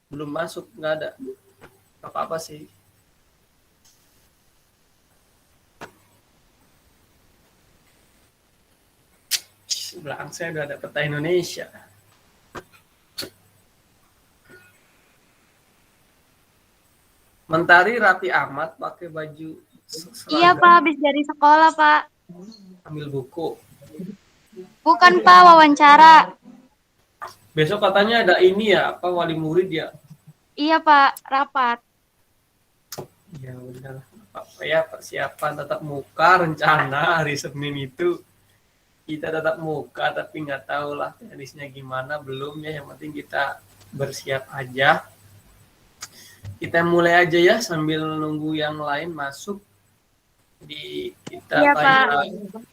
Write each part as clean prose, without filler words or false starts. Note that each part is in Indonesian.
belum masuk, nggak ada apa-apa sih. Belakang saya udah ada peta Indonesia. Mentari rapi amat pakai baju Iya seragam, Pak, habis dari sekolah Pak. ambil buku. Bukan Pak, wawancara. Besok katanya ada ini ya, apa wali murid ya? Iya Pak, rapat. Ya udah, apa ya, persiapan tatap muka rencana hari Senin itu kita tatap muka, tapi nggak tahu lah teknisnya gimana, belum ya. Yang penting kita bersiap aja. Kita mulai aja ya sambil nunggu yang lain masuk. Di kita Iya Pak. kayak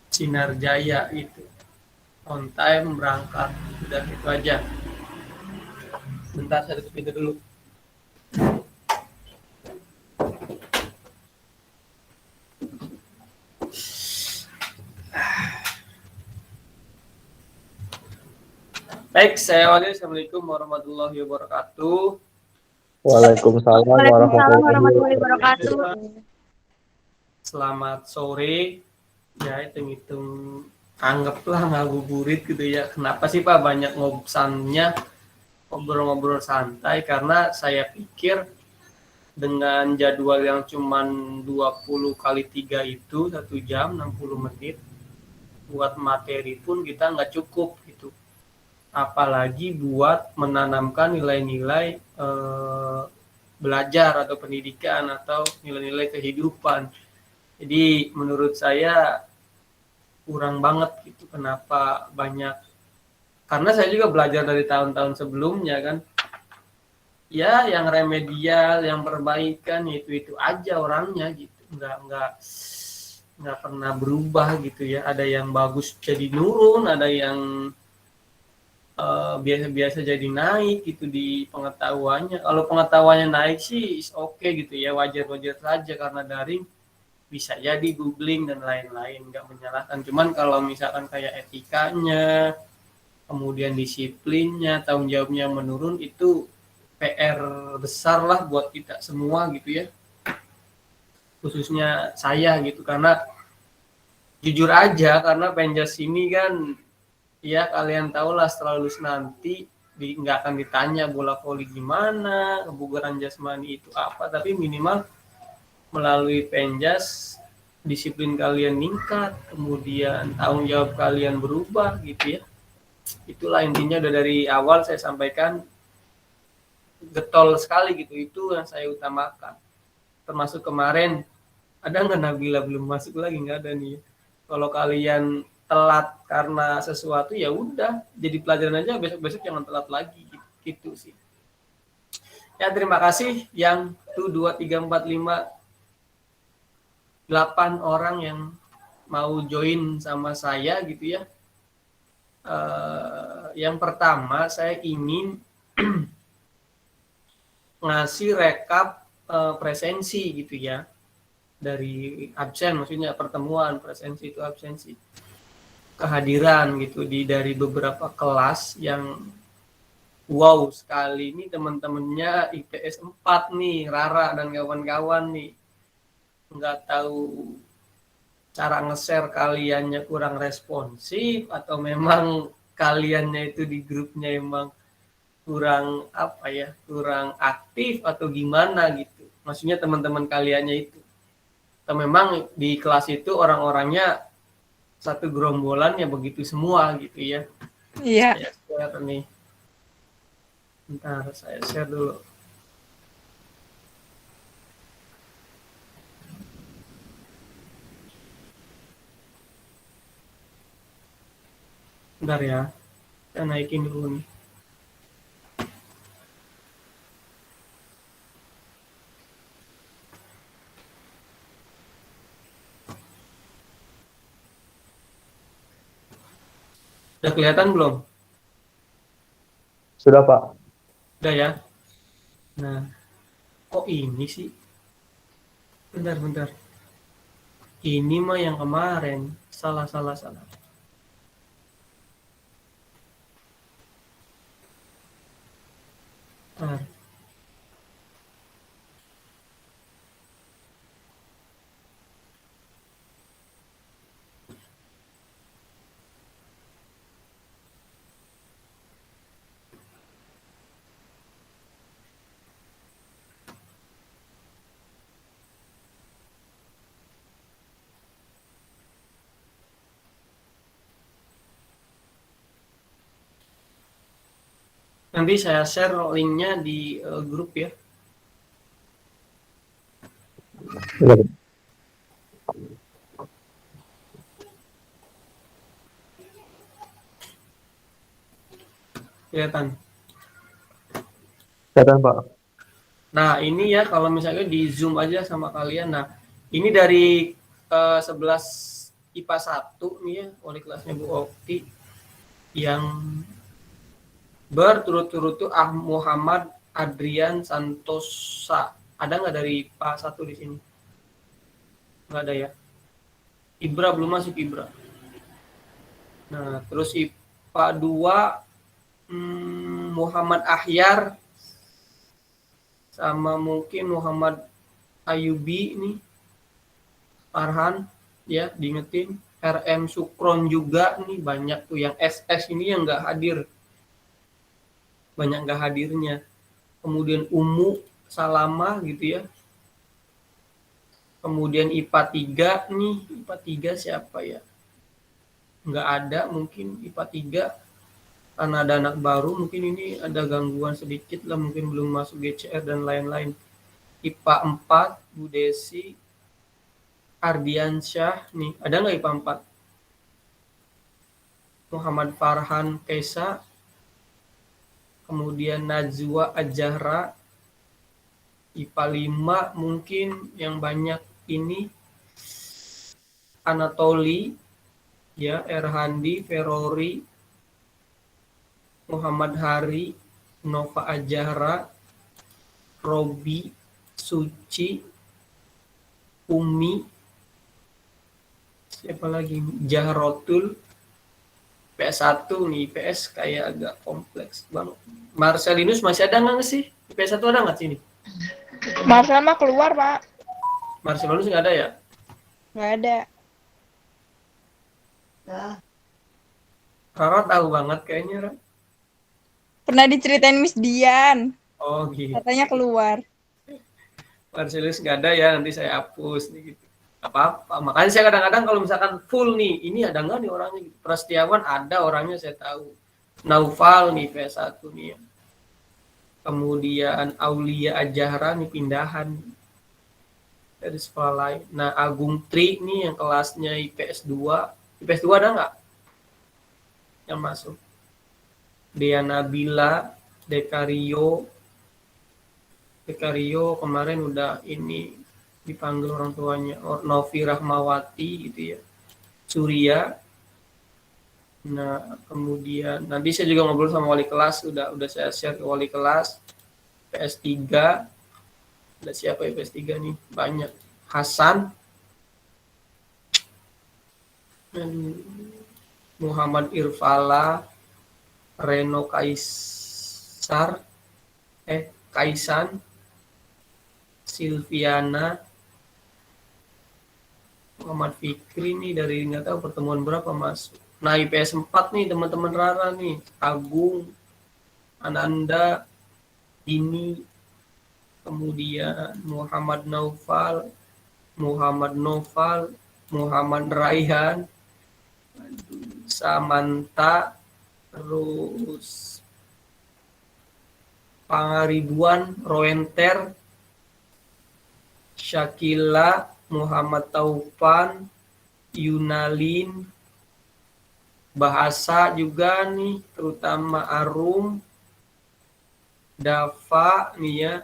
Sinar Jaya gitu, on time berangkat, udah gitu aja. Bentar saya tutup pintu dulu. Baik, saya awali. Assalamualaikum warahmatullahi wabarakatuh. Waalaikumsalam Waalaikumsalam warahmatullahi warahmatullahi wabarakatuh. wabarakatuh. Selamat sore. Ya, hitung-hitung anggaplah ngabuburit gitu ya. Kenapa sih Pak banyak ngobrolnya, ngobrol-ngobrol santai? Karena saya pikir dengan jadwal yang cuman 20 kali 3 itu 1 jam 60 menit, buat materi pun kita nggak cukup gitu. Apalagi buat menanamkan nilai-nilai belajar atau pendidikan atau nilai-nilai kehidupan. Jadi menurut saya kurang banget gitu. Kenapa banyak? Karena saya juga belajar dari tahun-tahun sebelumnya kan. Ya, yang remedial, yang perbaikan itu aja orangnya gitu. Nggak pernah berubah gitu ya. Ada yang bagus jadi nurun, ada yang biasa-biasa jadi naik gitu di pengetahuannya. Kalau pengetahuannya naik sih oke gitu ya, wajar-wajar saja karena daring bisa jadi googling dan lain-lain, nggak menyalahkan. Cuman kalau misalkan kayak etikanya, kemudian disiplinnya, tanggung jawabnya menurun, itu PR besar lah buat kita semua gitu ya, khususnya saya gitu. Karena jujur aja, karena Penjas ini kan ya kalian tahu lah setelah lulus nanti nggak akan ditanya bola voli gimana, kebugaran jasmani itu apa, tapi minimal melalui Penjas disiplin kalian meningkat, kemudian tanggung jawab kalian berubah gitu ya. Itulah intinya, udah dari awal saya sampaikan getol sekali gitu, itu yang saya utamakan. Termasuk kemarin ada nggak Nabila belum masuk lagi, nggak ada nih. Kalau kalian telat karena sesuatu ya udah jadi pelajaran aja, besok-besok jangan telat lagi gitu sih. Ya terima kasih yang tuh 2 3 4 5 8 orang yang mau join sama saya gitu ya. Yang pertama saya ingin ngasih rekap presensi gitu ya, dari absen, maksudnya pertemuan, presensi itu absensi, kehadiran gitu dari beberapa kelas yang wow sekali. Ini teman-temannya IPS 4 nih, Rara dan kawan-kawan nih. Nggak tahu cara nge-share kaliannya kurang responsif atau memang kaliannya itu di grupnya emang kurang apa ya, kurang aktif atau gimana gitu. Maksudnya teman-teman kaliannya itu. Atau memang di kelas itu orang-orangnya satu gerombolan ya begitu semua gitu ya. Iya. Saya share nih. Bentar, saya share dulu. Bentar ya, saya naikin dulu nih. Udah kelihatan belum? Sudah, Pak. Udah ya. Nah, kok ini sih? Bentar. Ini mah yang kemarin. Salah. Nah, nanti saya share linknya di grup ya. Iya, Kelihatan. kelihatan Pak. Nah, ini ya kalau misalnya di Zoom aja sama kalian. Nah, ini dari 11 IPA 1 nih ya, wali kelasnya Bu Okti yang berturut-turut tuh Muhammad Adrian Santosa. Ada nggak dari IPA 1 di sini? Nggak ada ya. Ibra belum masuk Ibra. Nah, terus IPA 2 Muhammad Ahyar sama mungkin Muhammad Ayubi nih. Farhan ya, diingetin. RM Sukron juga nih, banyak tuh yang SS ini yang nggak hadir. Banyak nggak hadirnya. Kemudian Umu Salama gitu ya. Kemudian IPA 3 nih, IPA 3 siapa ya? Nggak ada mungkin IPA 3 karena ada anak baru, mungkin ini ada gangguan sedikit lah, mungkin belum masuk GCR dan lain-lain. IPA 4 Bu Desi Ardiansyah nih, ada nggak IPA 4? Muhammad Farhan Kaisa, kemudian Najwa Ajahra. IPA 5 mungkin yang banyak ini Anatoli ya, Erhandi, Ferori, Muhammad Hari, Nova Ajahra, Robi, Suci, Umi, siapa lagi? Jahrotul. PS1 nih, PS kayak agak kompleks banget. Marcelinus masih ada nggak sih? PS1 ada nggak sini? Marcel mah keluar, Pak. Marcelinus nggak ada ya? Nggak ada. Rara tahu banget kayaknya, Rara. Pernah diceritain Miss Dian. Oh gitu. Katanya keluar. Marcelinus nggak ada ya, nanti saya hapus nih gitu. Apa-apa. Makanya saya kadang-kadang kalau misalkan full nih, ini ada nggak nih orangnya? Prastiawan ada orangnya, saya tahu. Naufal nih PS1 nih ya. Kemudian Aulia Ajahra nih pindahan dari sekolah lain. Nah, Agung Tri nih yang kelasnya IPS 2. IPS 2 ada nggak yang masuk? Dea Nabila, Dekario kemarin udah ini dipanggil orang tuanya. Novi Rahmawati gitu ya. Surya. Nah, kemudian nanti saya juga ngobrol sama wali kelas, udah saya share ke wali kelas. PS3. Ada siapa ya PS3 nih? Banyak. Hasan. Muhammad Irfala, Reno Kaisan, Silviana, Muhammad Fikri nih dari nggak tahu pertemuan berapa masuk. Nah, IPS 4 nih teman-teman Rara nih, Agung, Ananda, ini, kemudian Muhammad Noval, Muhammad Raihan, Samanta, terus Pangaribuan, Roenter, Syakila, Muhammad Taufan, Yunalin, bahasa juga nih, terutama Arum, Dava nih ya,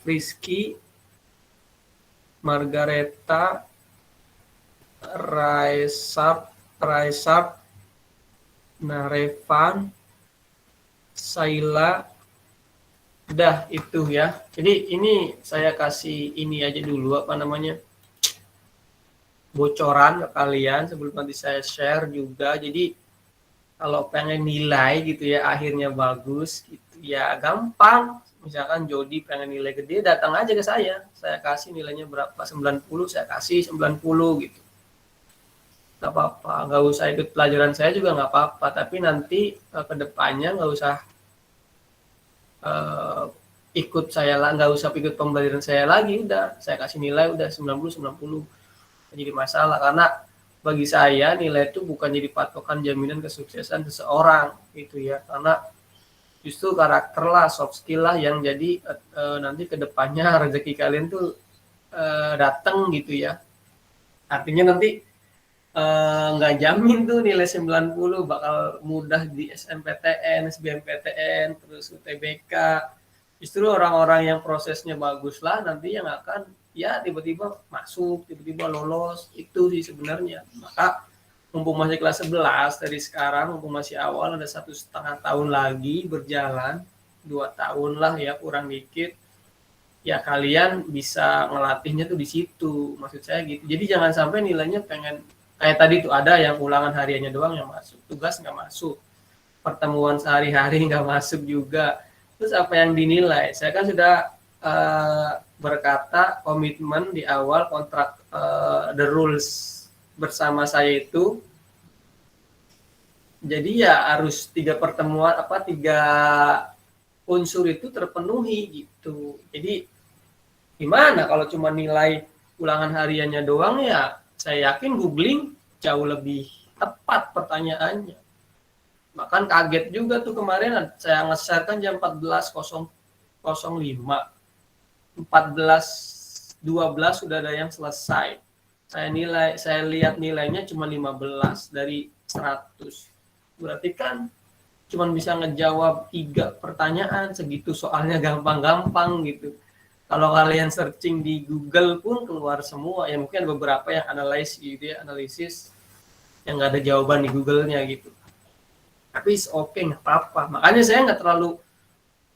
Friski, Margareta, Raisap, nah Revan, Saila, udah itu ya. Jadi ini saya kasih ini aja dulu apa namanya, bocoran ke kalian sebelum nanti saya share juga. Jadi kalau pengen nilai gitu ya akhirnya bagus gitu ya gampang. Misalkan Jody pengen nilai gede, datang aja ke saya kasih nilainya berapa, 90, saya kasih 90 gitu. Nggak apa-apa, nggak usah ikut pelajaran saya juga nggak apa-apa, tapi nanti ke depannya nggak usah eh, ikut saya lah, nggak usah ikut pembelajaran saya lagi, udah saya kasih nilai udah 90 jadi masalah. Karena bagi saya nilai itu bukan jadi patokan jaminan kesuksesan seseorang gitu ya, karena justru karakter lah, soft skill lah yang jadi nanti ke depannya rezeki kalian tuh datang gitu ya. Artinya nanti nggak jamin tuh nilai 90 bakal mudah di SNPTN, SBMPTN, terus UTBK. Justru orang-orang yang prosesnya bagus lah nanti yang akan ya tiba-tiba masuk, tiba-tiba lolos, itu sih sebenarnya. Maka mumpung masih kelas 11 dari sekarang, mumpung masih awal, ada 1,5 tahun lagi berjalan, 2 tahun lah ya kurang dikit, ya kalian bisa ngelatihnya tuh di situ, maksud saya gitu. Jadi jangan sampai nilainya pengen kayak tadi tuh ada yang ulangan hariannya doang yang masuk, tugas nggak masuk, pertemuan sehari-hari nggak masuk juga. Terus apa yang dinilai? Saya kan sudah berkata komitmen di awal kontrak the rules bersama saya itu, jadi ya harus 3 pertemuan 3 unsur itu terpenuhi gitu. Jadi gimana kalau cuma nilai ulangan hariannya doang, ya saya yakin googling jauh lebih tepat pertanyaannya. Bahkan kaget juga tuh kemarin saya nge-share kan jam 14.05, 14.12 sudah ada yang selesai. Saya lihat nilainya cuma 15 dari 100. Berarti kan cuma bisa ngejawab 3 pertanyaan, segitu soalnya gampang-gampang gitu. Kalau kalian searching di Google pun keluar semua. Ya mungkin beberapa yang analisis yang nggak ada jawaban di Google-nya gitu. Tapi oke, nggak apa-apa. Makanya saya nggak terlalu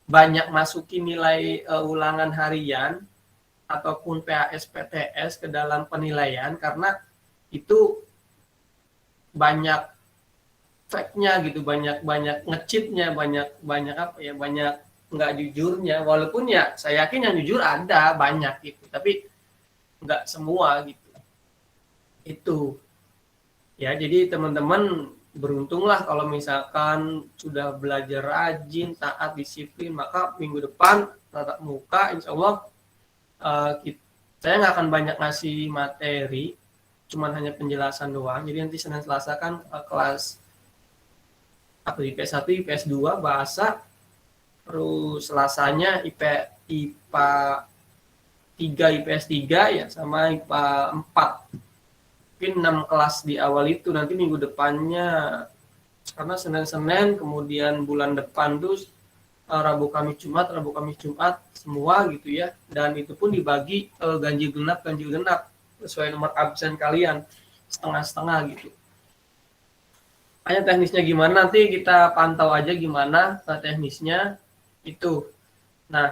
banyak masukin nilai ulangan harian ataupun PAS PTS ke dalam penilaian, karena itu banyak fake-nya gitu, banyak nge-cheat-nya, banyak nggak jujurnya. Walaupun ya saya yakin yang jujur ada banyak gitu, tapi nggak semua gitu. Itu ya, jadi teman-teman beruntunglah kalau misalkan sudah belajar rajin, taat, disiplin, maka minggu depan tatap muka insya Allah saya nggak akan banyak ngasih materi, cuman hanya penjelasan doang. Jadi nanti Senin Selasa kan kelas IPS 1, IPS 2 bahasa, terus Selasanya IPA 3, IPS 3 ya, sama IPA 4. Mungkin 6 kelas di awal itu, nanti minggu depannya, karena Senin, kemudian bulan depan tuh Rabu Kamis Jumat semua gitu ya, dan itu pun dibagi ganjil genap sesuai nomor absen kalian, setengah-setengah gitu. Hanya teknisnya gimana nanti kita pantau aja gimana teknisnya itu. Nah,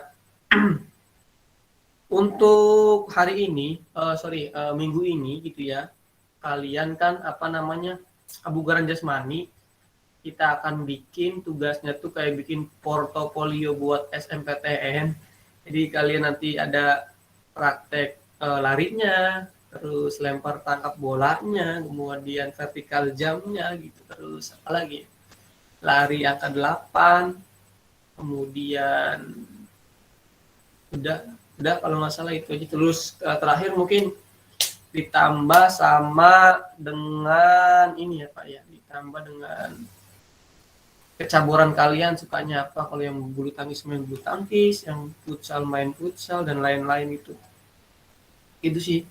untuk hari ini, minggu ini gitu ya, kalian kan kebugaran jasmani, kita akan bikin tugasnya tuh kayak bikin portofolio buat SMPTN. Jadi kalian nanti ada praktek larinya, terus lempar tangkap bolanya, kemudian vertikal jamnya gitu, terus apa lagi? Lari angka 8, kemudian udah kalau nggak salah itu aja. Terus terakhir mungkin ditambah sama dengan ini ya Pak ya, ditambah dengan kecaburan kalian sukanya apa. Kalau yang bulu tangkis main bulu tangkis, yang futsal main futsal, dan lain-lain itu sih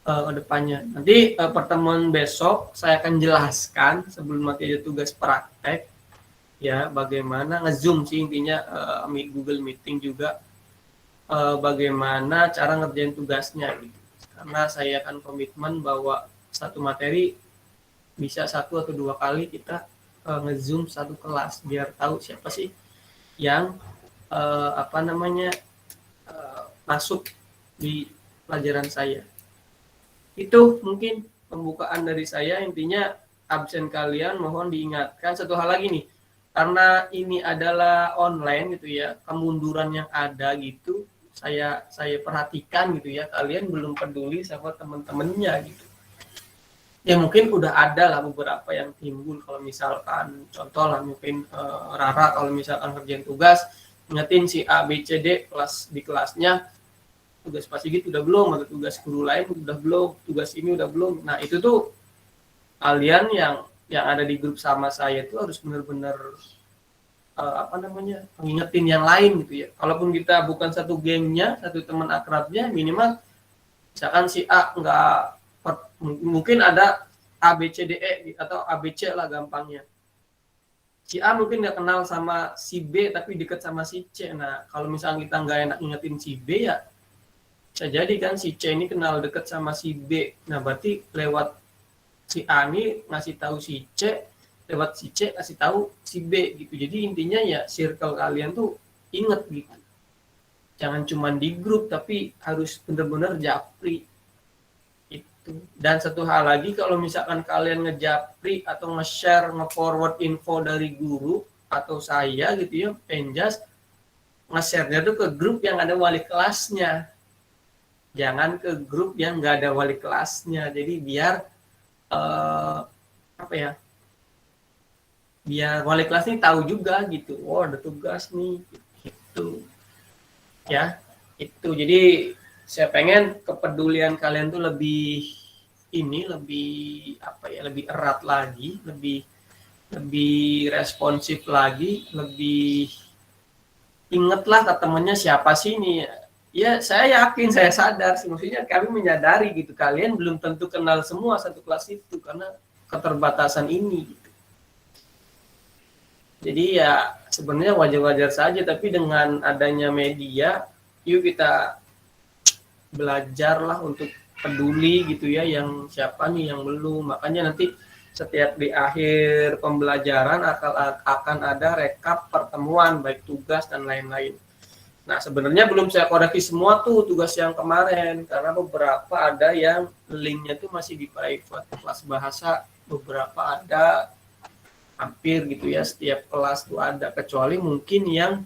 ke depannya. Nanti pertemuan besok saya akan jelaskan sebelum nanti ada tugas praktek ya, bagaimana nge-zoom sih intinya, Google Meeting juga, bagaimana cara ngerjain tugasnya gitu. Karena saya akan komitmen bahwa satu materi bisa 1 atau 2 kali kita nge-zoom satu kelas, biar tahu siapa sih yang masuk di pelajaran saya. Itu mungkin pembukaan dari saya. Intinya absen kalian mohon diingatkan. Satu hal lagi nih, karena ini adalah online gitu ya, kemunduran yang ada gitu, saya perhatikan gitu ya, kalian belum peduli sama teman-temannya gitu. Ya mungkin udah ada lah beberapa yang timbul, kalau misalkan contoh lah mungkin Rara kalau misalkan kerjaan tugas ingetin si A B C D kelas di kelasnya tugas pas gitu udah belum, atau tugas guru lain udah belum, tugas ini udah belum. Nah itu tuh kalian yang ada di grup sama saya tuh harus benar-benar ngingetin yang lain gitu ya. Kalaupun kita bukan satu gengnya, satu teman akrabnya, minimal misalkan si A nggak mungkin ada A B C D E atau A B C lah gampangnya. Si A mungkin nggak kenal sama si B tapi dekat sama si C. Nah kalau misalnya kita nggak enak ingetin si B ya bisa jadi kan si C ini kenal dekat sama si B. Nah berarti lewat si A ini ngasih tahu si C, lewat si C ngasih tahu si B gitu. Jadi intinya ya circle kalian tuh inget gitu. Jangan cuma di grup tapi harus benar-benar japri. Dan satu hal lagi, kalau misalkan kalian ngejapri atau nge-share, nge-forward info dari guru atau saya gitu ya, Penjas, nge-share-nya tuh ke grup yang ada wali kelasnya. Jangan ke grup yang nggak ada wali kelasnya. Jadi biar biar wali kelas ini tahu juga gitu. Oh ada tugas nih, gitu. Ya, itu. Jadi saya pengen kepedulian kalian tuh lebih erat lagi, lebih responsif lagi, lebih ingetlah ke temennya siapa sih ini. Ya saya yakin, saya sadar, maksudnya kami menyadari gitu, kalian belum tentu kenal semua satu kelas itu karena keterbatasan ini gitu. Jadi ya sebenarnya wajar-wajar saja, tapi dengan adanya media, yuk kita belajarlah untuk peduli gitu ya, yang siapa nih yang belum. Makanya nanti setiap di akhir pembelajaran akan ada rekap pertemuan baik tugas dan lain-lain. Nah sebenarnya belum saya koreksi semua tuh tugas yang kemarin, karena beberapa ada yang linknya tuh masih di private. Kelas bahasa beberapa ada, hampir gitu ya, setiap kelas tuh ada, kecuali mungkin yang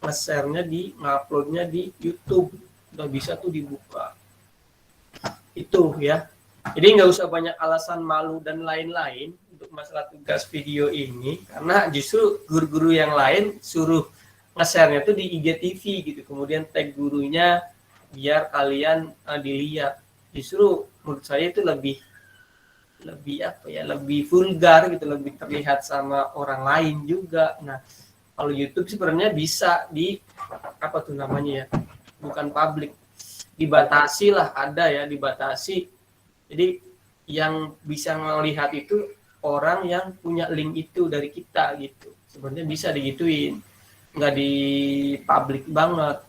nge-share-nya ngupload-nya di YouTube, udah bisa tuh dibuka. Itu ya. Jadi nggak usah banyak alasan malu dan lain-lain untuk masalah tugas video ini, karena justru guru-guru yang lain suruh nge-share-nya tuh di IGTV gitu, kemudian tag gurunya biar kalian dilihat. Justru menurut saya itu lebih vulgar gitu, lebih terlihat sama orang lain juga. Nah kalau YouTube sebenarnya bisa bukan publik, dibatasi lah, ada ya dibatasi. Jadi yang bisa melihat itu orang yang punya link itu dari kita gitu. Sebenarnya bisa digituin, nggak di publik banget,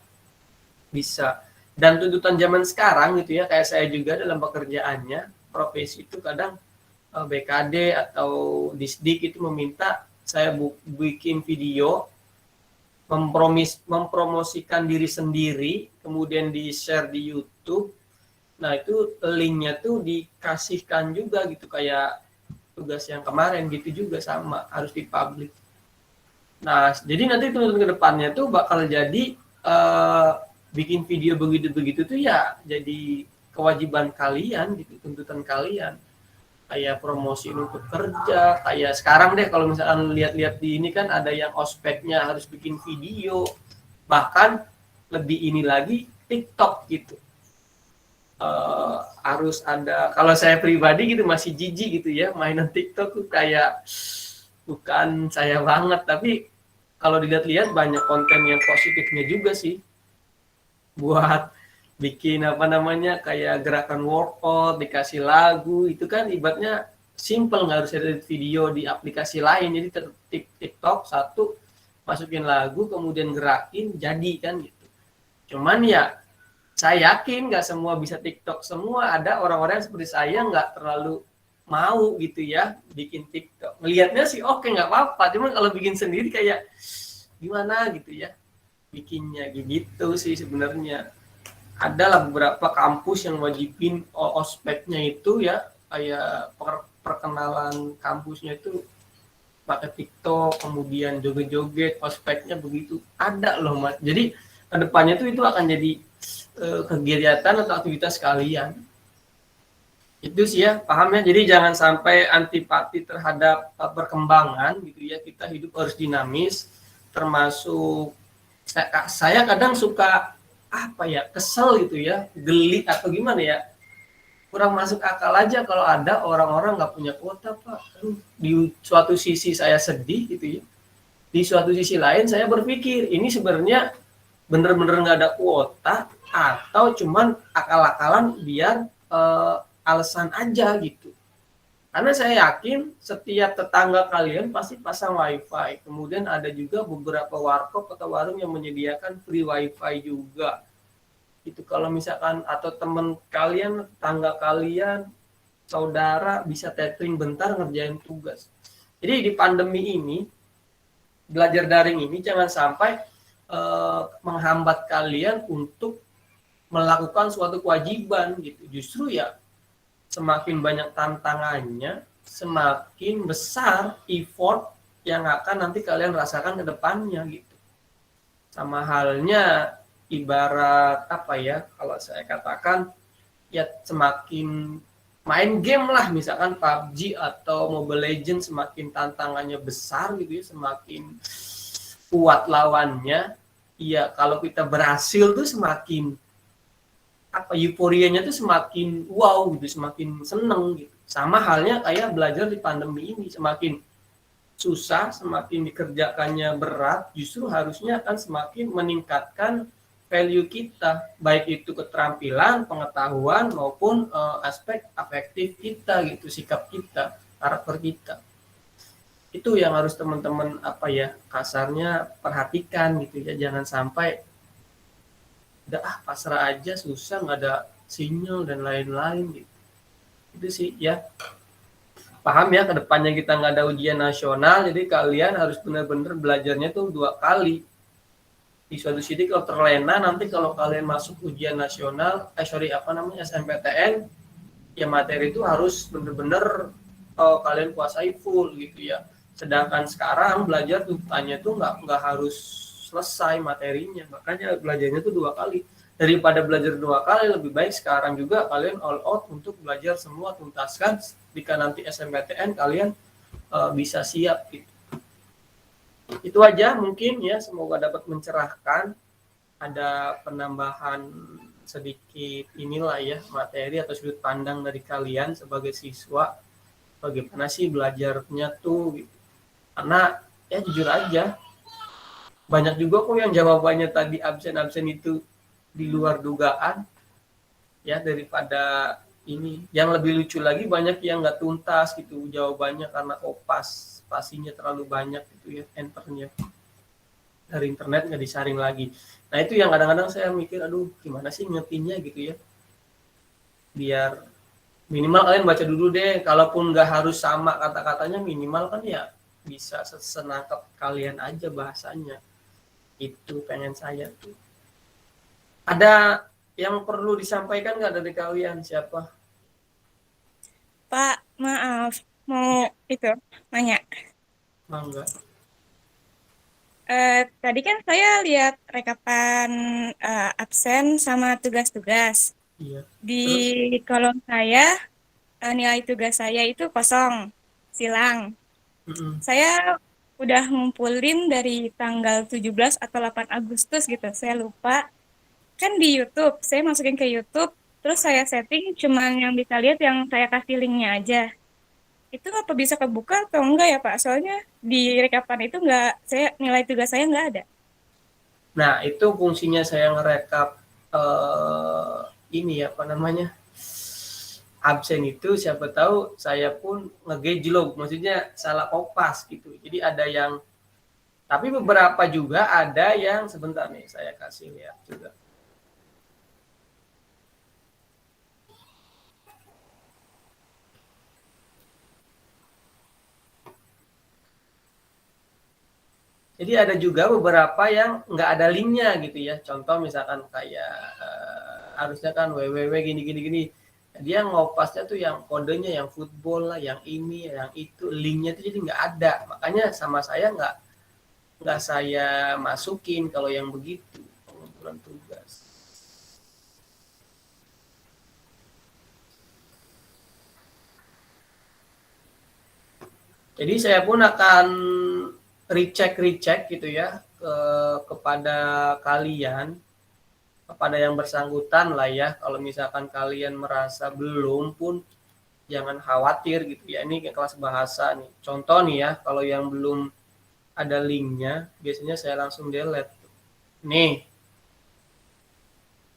bisa. Dan tuntutan zaman sekarang gitu ya, kayak saya juga dalam pekerjaannya, profesi itu kadang BKD atau Disdik itu meminta saya bikin video mempromosikan diri sendiri, kemudian di-share di YouTube. Nah itu linknya tuh dikasihkan juga gitu, kayak tugas yang kemarin gitu juga sama, harus dipublik. Nah jadi nanti tuntutan ke depannya tuh bakal jadi bikin video begitu-begitu tuh ya jadi kewajiban kalian gitu, tuntutan kalian. Kayak promosi untuk kerja, kayak sekarang deh kalau misalkan lihat-lihat di ini kan ada yang ospeknya harus bikin video, bahkan lebih ini lagi TikTok gitu. Harus ada, kalau saya pribadi gitu masih jijik gitu ya, mainan TikTok tuh kayak bukan saya banget, tapi kalau dilihat-lihat banyak konten yang positifnya juga sih, buat bikin kayak gerakan workout, dikasih lagu, itu kan ibaratnya simple, nggak harus ada video di aplikasi lain. Jadi TikTok satu, masukin lagu, kemudian gerakin, jadi kan gitu. Cuman ya saya yakin nggak semua bisa TikTok semua, ada orang-orang seperti saya nggak terlalu mau gitu ya bikin TikTok. Ngelihatnya sih oke, nggak apa-apa, cuman kalau bikin sendiri kayak gimana gitu ya bikinnya gitu sih sebenarnya. Adalah beberapa kampus yang wajibin ospeknya itu ya, kayak perkenalan kampusnya itu pakai TikTok, kemudian joget-joget, ospeknya begitu ada loh Mas. Jadi kedepannya tuh itu akan jadi kegiatan atau aktivitas kalian. Itu sih ya, paham ya. Jadi jangan sampai antipati terhadap perkembangan gitu ya. Kita hidup harus dinamis, termasuk saya kadang suka apa ya, kesel gitu ya, geli atau gimana ya, kurang masuk akal aja kalau ada orang-orang nggak punya kuota Pak. Di suatu sisi saya sedih gitu ya, di suatu sisi lain saya berpikir ini sebenarnya bener-bener nggak ada kuota atau cuman akal-akalan biar alasan aja gitu. Karena saya yakin setiap tetangga kalian pasti pasang wifi. Kemudian ada juga beberapa warkop atau warung yang menyediakan free wifi juga. Itu kalau misalkan atau teman kalian, tetangga kalian, saudara bisa tethering bentar ngerjain tugas. Jadi di pandemi ini, belajar daring ini jangan sampai menghambat kalian untuk melakukan suatu kewajiban gitu. Justru ya semakin banyak tantangannya, semakin besar effort yang akan nanti kalian rasakan ke depannya gitu. Sama halnya ibarat apa ya, kalau saya katakan ya semakin main game lah, misalkan PUBG atau Mobile Legends, semakin tantangannya besar gitu ya, semakin kuat lawannya. Ya kalau kita berhasil tuh semakin apa, euforianya tuh semakin wow gitu, semakin seneng gitu. Sama halnya kayak belajar di pandemi ini, semakin susah, semakin dikerjakannya berat, justru harusnya akan semakin meningkatkan value kita, baik itu keterampilan, pengetahuan maupun aspek afektif kita gitu, sikap kita, karakter kita. Itu yang harus teman-teman apa ya, kasarnya perhatikan gitu ya, jangan sampai udah pasrah aja, susah, nggak ada sinyal dan lain-lain gitu. Itu sih ya, paham ya, kedepannya kita nggak ada ujian nasional, jadi kalian harus benar-benar belajarnya tuh 2 kali. Di suatu sisi kalau terlena, nanti kalau kalian masuk ujian nasional, SNMPTN, ya materi itu harus benar-benar kalian kuasai full gitu ya. Sedangkan sekarang belajar tuntutannya tuh nggak harus selesai materinya, makanya belajarnya tuh 2 kali. Daripada belajar 2 kali, lebih baik sekarang juga kalian all out untuk belajar semua, tuntaskan, jika nanti SNMPTN kalian bisa siap gitu. Itu aja mungkin ya, semoga dapat mencerahkan, ada penambahan sedikit inilah ya, materi atau sudut pandang dari kalian sebagai siswa, bagaimana sih belajarnya tuh gitu. Karena ya jujur aja, banyak juga kok yang jawabannya tadi absen itu di luar dugaan ya, daripada ini. Yang lebih lucu lagi, banyak yang nggak tuntas gitu jawabannya karena spasinya terlalu banyak gitu ya, enternya dari internet nggak disaring lagi. Nah itu yang kadang-kadang saya mikir, aduh gimana sih ngertinya gitu ya, biar minimal kalian baca dulu deh, kalaupun nggak harus sama kata-katanya, minimal kan ya bisa senangkap kalian aja bahasanya. Itu pengen saya tuh. Ada yang perlu disampaikan nggak dari kalian? Siapa? Pak, maaf. Mau itu nanya. Mangga. Tadi kan saya lihat rekapan absen sama tugas-tugas. Iya. Di Terus? kolom saya, nilai tugas saya itu kosong, silang. Saya udah ngumpulin dari tanggal 17 atau 8 Agustus gitu, saya lupa. Kan di YouTube, saya masukin ke YouTube, terus saya setting cuman yang bisa lihat yang saya kasih linknya aja. Itu apa bisa kebuka atau enggak ya Pak? Soalnya di rekapan itu enggak, nilai tugas saya enggak ada. Nah itu fungsinya saya ngerekap ini apa namanya, absen itu, siapa tahu saya pun ngegejlog, maksudnya salah kopas gitu. Jadi ada yang, tapi beberapa juga ada yang, sebentar nih saya kasih lihat juga. Jadi ada juga beberapa yang nggak ada linknya gitu ya. Contoh misalkan kayak harusnya kan www gini. Dia ngopasnya tuh yang kodenya yang football lah, yang ini, yang itu, linknya tuh jadi nggak ada. Makanya sama saya nggak saya masukin kalau yang begitu pengumpulan tugas. Jadi saya pun akan recheck gitu ya kepada kalian, kepada yang bersangkutan lah ya. Kalau misalkan kalian merasa belum pun jangan khawatir gitu ya. Ini kelas bahasa nih. Contoh nih ya, kalau yang belum ada linknya, biasanya saya langsung delete. Nih,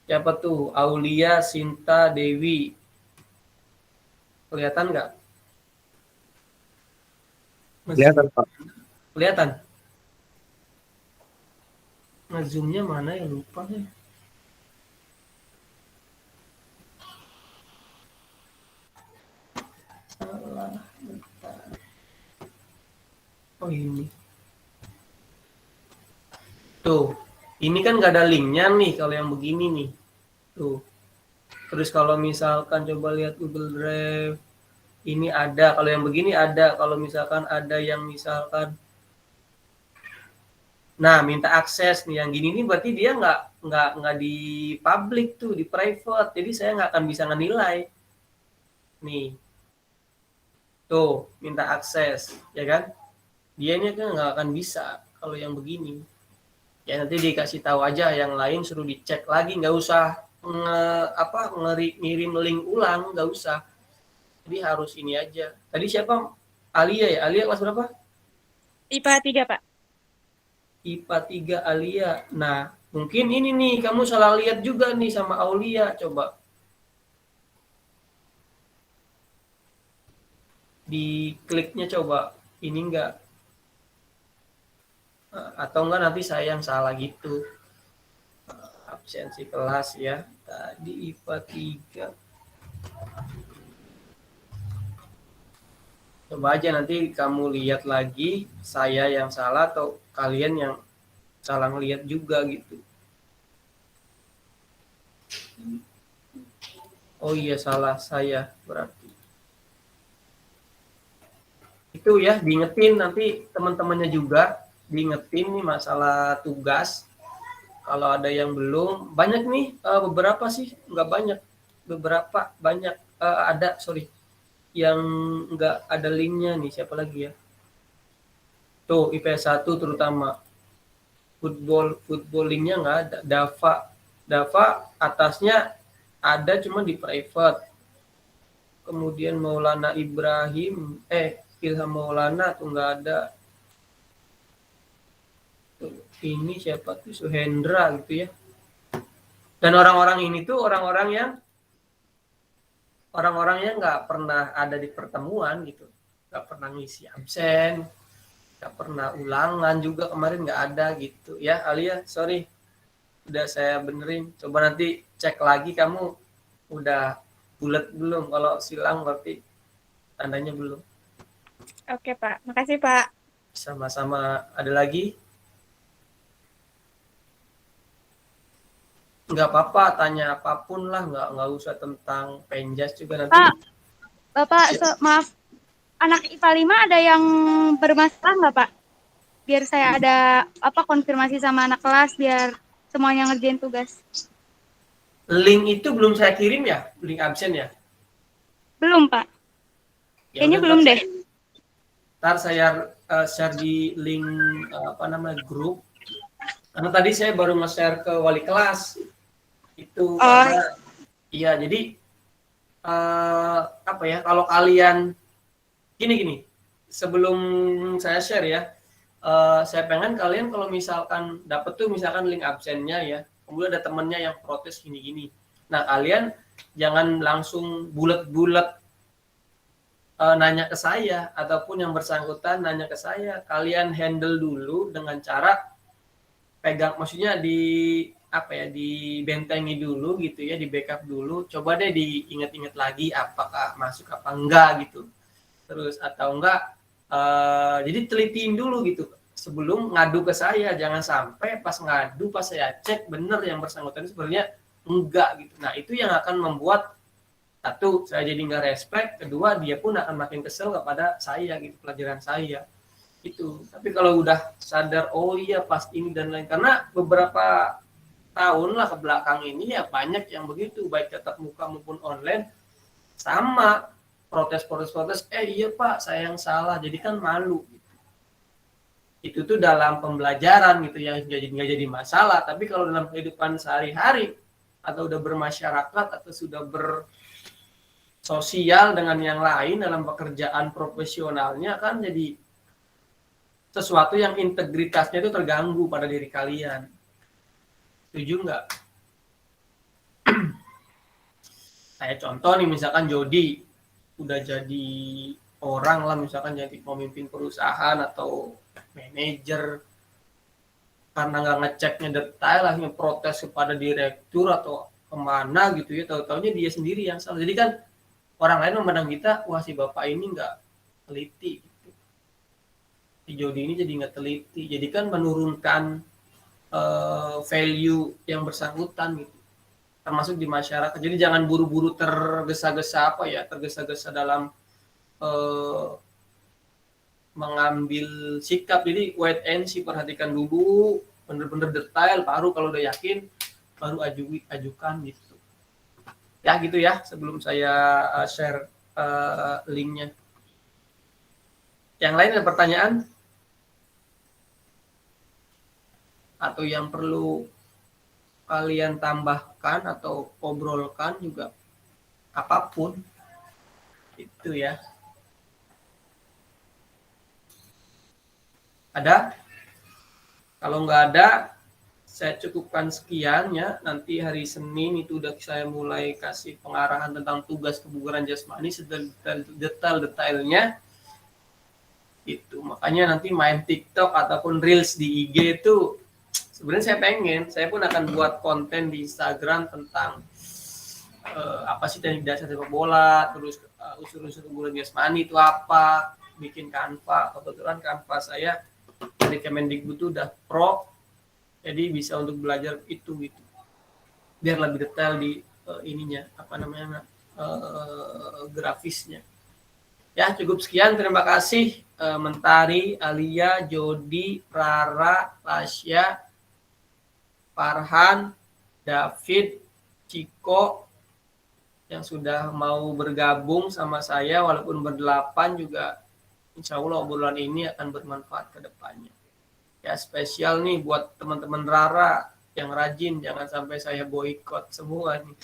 siapa tuh? Aulia Sinta Dewi. Kelihatan nggak? Kelihatan, Pak. Kelihatan? Zoom-nya mana ya, lupa ya. Salah, bentar. Oh ini. Tuh, ini kan nggak ada linknya nih kalau yang begini nih. Tuh. Terus kalau misalkan coba lihat Google Drive, ini ada. Kalau yang begini ada. Kalau misalkan ada yang misalkan, nah minta akses nih yang gini nih berarti dia nggak di public tuh, di private. Jadi saya nggak akan bisa menilai. Nih, tuh minta akses, ya kan? Dianya kan nggak akan bisa kalau yang begini. Ya nanti dikasih tahu aja, yang lain suruh dicek lagi, nggak usah ngirim link ulang, nggak usah. Jadi harus ini aja. Tadi siapa? Alia ya? Alia kelas berapa? IPA 3, Pak. IPA 3 Alia. Nah, mungkin ini nih kamu salah lihat juga nih sama Aulia. Coba di kliknya coba. Ini enggak. Atau enggak nanti saya yang salah gitu. Absensi kelas ya. Tadi IPA 3. Coba aja nanti kamu lihat lagi saya yang salah atau kalian yang salah ngelihat juga gitu. Oh iya, salah saya berarti. Itu ya, diingetin nanti teman-temannya juga, diingetin nih masalah tugas. Kalau ada yang belum, banyak nih, beberapa sih, nggak banyak. Beberapa, banyak, ada, sorry. Yang nggak ada linknya nih, siapa lagi ya? Tuh, IPS 1 terutama. Football linknya nggak ada. Dava atasnya ada cuma di private. Kemudian Maulana Ibrahim, Ilham Maulana tuh nggak ada. Tuh, ini siapa tuh? Suhendra gitu ya. Dan orang-orang ini tuh orang-orang yang nggak pernah ada di pertemuan gitu, nggak pernah ngisi absen, nggak pernah ulangan juga kemarin nggak ada gitu ya. Alia, sorry, udah saya benerin. Coba nanti cek lagi kamu udah bulat belum. Kalau silang berarti tandanya belum. Oke, Pak. Makasih, Pak. Sama-sama. Ada lagi? Nggak apa-apa, tanya apapun lah, nggak usah tentang Penjas juga nanti. Pak, Bapak, maaf, anak IPA 5 ada yang bermasalah nggak, Pak? Biar saya ada konfirmasi sama anak kelas biar semuanya ngerjain tugas. Link itu belum saya kirim ya, link absen ya? Belum, Pak. Ya Kayaknya udah, belum deh. Ntar saya share di link grup. Karena tadi saya baru nge-share ke wali kelas. Itu karena iya, jadi kalau kalian gini sebelum saya share ya, saya pengen kalian kalau misalkan dapet tuh misalkan link absennya ya, kemudian ada temennya yang protes gini-gini, nah kalian jangan langsung bulat-bulat nanya ke saya ataupun yang bersangkutan nanya ke saya. Kalian handle dulu dengan cara pegang, maksudnya dibentengi dulu gitu ya, di backup dulu. Coba deh diingat-ingat lagi apakah masuk apa enggak gitu. Terus atau enggak, jadi telitiin dulu gitu sebelum ngadu ke saya. Jangan sampai pas ngadu, pas saya cek bener yang bersangkutan sebenarnya enggak gitu. Nah itu yang akan membuat Satu, saya jadi nggak respect. Kedua, dia pun akan makin kesel kepada saya gitu, pelajaran saya itu. Tapi kalau udah sadar, oh iya pas ini dan lain, karena beberapa tahun lah ke belakang ini ya banyak yang begitu, baik tatap muka maupun online, sama protes, iya Pak saya yang salah, jadi kan malu gitu. Itu tuh dalam pembelajaran gitu ya, nggak jadi masalah. Tapi kalau dalam kehidupan sehari-hari atau udah bermasyarakat atau sudah bersosial dengan yang lain dalam pekerjaan profesionalnya, kan jadi sesuatu yang integritasnya itu terganggu pada diri kalian. Setuju nggak? Saya contoh nih, misalkan Jody udah jadi orang lah, misalkan jadi pemimpin perusahaan atau manajer, karena nggak ngeceknya detail, akhirnya protes kepada direktur atau kemana gitu ya, tahu-taunya dia sendiri yang salah. Jadi kan orang lain memandang kita, wah si bapak ini nggak teliti. Si Jody ini jadi nggak teliti, jadi kan menurunkan value yang bersangkutan gitu, termasuk di masyarakat. Jadi jangan buru-buru tergesa-gesa dalam mengambil sikap. Jadi wait and see, perhatikan dulu bener-bener detail, baru kalau udah yakin baru ajukan gitu. Ya gitu ya, sebelum saya share linknya. Yang lain ada pertanyaan? Atau yang perlu kalian tambahkan atau obrolkan juga, apapun itu ya. Ada? Kalau nggak ada, saya cukupkan sekian ya. Nanti hari Senin itu udah saya mulai kasih pengarahan tentang tugas kebugaran jasmani detail-detailnya. Itu makanya nanti main TikTok ataupun Reels di IG itu, sebenarnya saya pun akan buat konten di Instagram tentang apa sih teknik dasar sepak bola, terus unsur-unsur kebugaran jasmani itu apa, bikin Canva. Kebetulan Canva saya dari Kemendikbud itu udah pro, jadi bisa untuk belajar itu gitu, biar lebih detail di ininya, apa namanya, grafisnya. Ya cukup sekian, terima kasih Mentari, Alia, Jody, Rara, Tasya, Farhan, David, Ciko yang sudah mau bergabung sama saya, walaupun berdelapan juga, insya Allah obrolan ini akan bermanfaat ke depannya. Ya spesial nih buat teman-teman Rara yang rajin, jangan sampai saya boikot semua nih.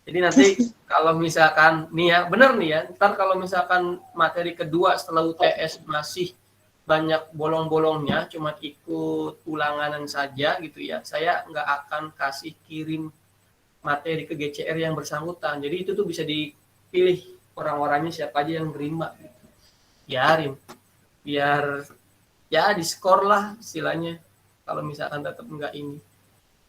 Jadi nanti kalau misalkan nih ya, bener nih ya, ntar kalau misalkan materi kedua setelah UTS masih banyak bolong-bolongnya, cuma ikut ulanganan saja gitu ya, saya nggak akan kasih kirim materi ke GCR yang bersangkutan. Jadi itu tuh bisa dipilih orang-orangnya siapa aja yang terima gitu. Biarin, biar ya diskor lah istilahnya kalau misalkan tetap nggak ini.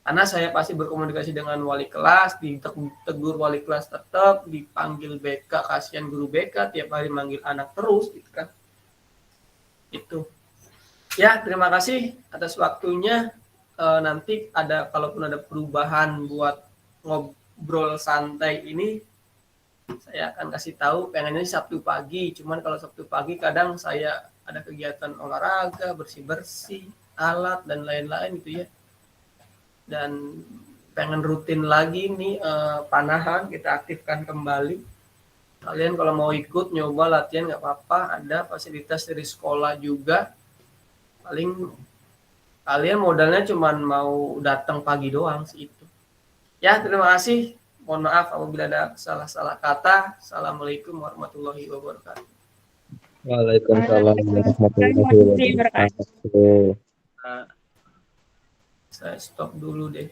Karena saya pasti berkomunikasi dengan wali kelas, ditegur wali kelas tetap, dipanggil BK, kasihan guru BK tiap hari manggil anak terus gitu kan. Itu ya, terima kasih atas waktunya. Nanti kalaupun ada perubahan buat ngobrol santai ini, saya akan kasih tahu. Pengennya Sabtu pagi, cuman kalau Sabtu pagi kadang saya ada kegiatan olahraga, bersih-bersih alat dan lain-lain gitu ya, dan pengen rutin lagi nih panahan, kita aktifkan kembali. Kalian kalau mau ikut nyoba latihan nggak apa-apa, ada fasilitas dari sekolah juga. Paling kalian modalnya cuma mau datang pagi doang sih itu. Ya terima kasih. Mohon maaf apabila ada salah-salah kata. Assalamualaikum warahmatullahi wabarakatuh. Waalaikumsalam warahmatullahi wabarakatuh. Saya stop dulu deh.